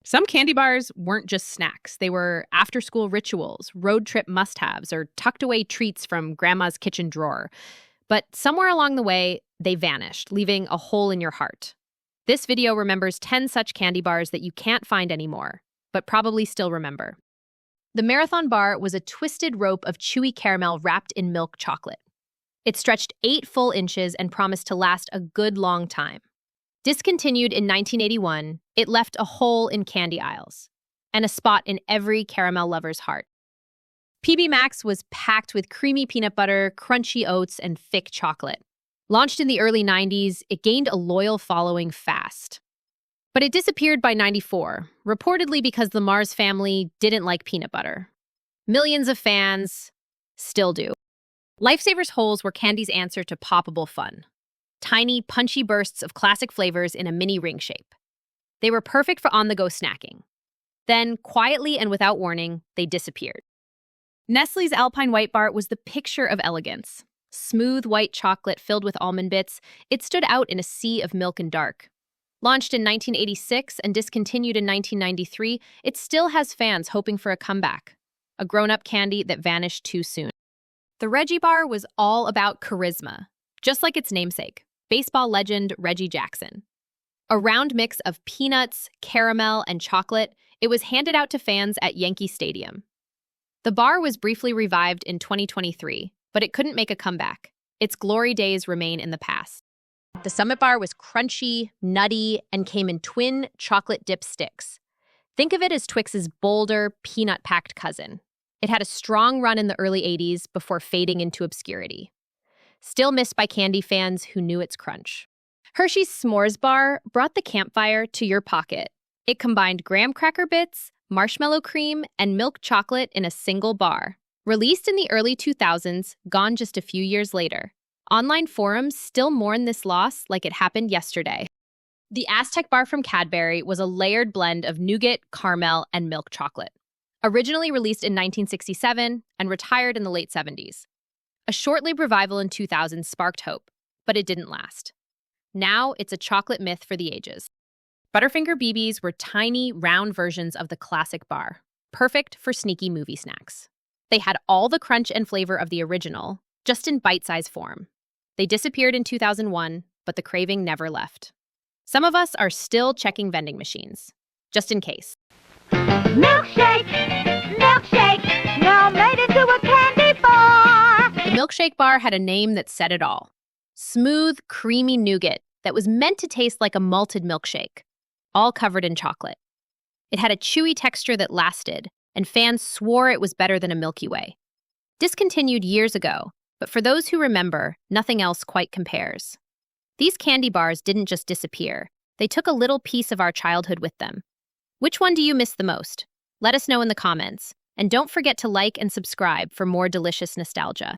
Some candy bars weren't just snacks. They were after-school rituals, road trip must-haves, or tucked-away treats from grandma's kitchen drawer. But somewhere along the way, they vanished, leaving a hole in your heart. This video remembers 10 such candy bars that you can't find anymore, but probably still remember. The Marathon Bar was a twisted rope of chewy caramel wrapped in milk chocolate. It stretched 8 full inches and promised to last a good long time. Discontinued in 1981, it left a hole in candy aisles and a spot in every caramel lover's heart. PB Max was packed with creamy peanut butter, crunchy oats, and thick chocolate. Launched in the early 90s, it gained a loyal following fast. But it disappeared by 94, reportedly because the Mars family didn't like peanut butter. Millions of fans still do. Lifesavers holes were candy's answer to poppable fun. Tiny, punchy bursts of classic flavors in a mini ring shape. They were perfect for on-the-go snacking. Then, quietly and without warning, they disappeared. Nestle's Alpine White Bar was the picture of elegance. Smooth white chocolate filled with almond bits, it stood out in a sea of milk and dark. Launched in 1986 and discontinued in 1993, it still has fans hoping for a comeback. A grown-up candy that vanished too soon. The Reggie Bar was all about charisma, just like its namesake, baseball legend Reggie Jackson. A round mix of peanuts, caramel, and chocolate, it was handed out to fans at Yankee Stadium. The bar was briefly revived in 2023, but it couldn't make a comeback. Its glory days remain in the past. The Summit Bar was crunchy, nutty, and came in twin chocolate dip sticks. Think of it as Twix's bolder, peanut-packed cousin. It had a strong run in the early 80s before fading into obscurity. Still missed by candy fans who knew its crunch. Hershey's S'mores Bar brought the campfire to your pocket. It combined graham cracker bits, marshmallow cream, and milk chocolate in a single bar. Released in the early 2000s, gone just a few years later. Online forums still mourn this loss like it happened yesterday. The Aztec Bar from Cadbury was a layered blend of nougat, caramel, and milk chocolate. Originally released in 1967 and retired in the late 70s. A short-lived revival in 2000 sparked hope, but it didn't last. Now it's a chocolate myth for the ages. Butterfinger BBs were tiny, round versions of the classic bar, perfect for sneaky movie snacks. They had all the crunch and flavor of the original, just in bite-sized form. They disappeared in 2001, but the craving never left. Some of us are still checking vending machines, just in case. Milkshake! Milkshake! Now made into a candy bar! The Milkshake Bar had a name that said it all. Smooth, creamy nougat that was meant to taste like a malted milkshake, all covered in chocolate. It had a chewy texture that lasted, and fans swore it was better than a Milky Way. Discontinued years ago, but for those who remember, nothing else quite compares. These candy bars didn't just disappear. They took a little piece of our childhood with them. Which one do you miss the most? Let us know in the comments. And don't forget to like and subscribe for more delicious nostalgia.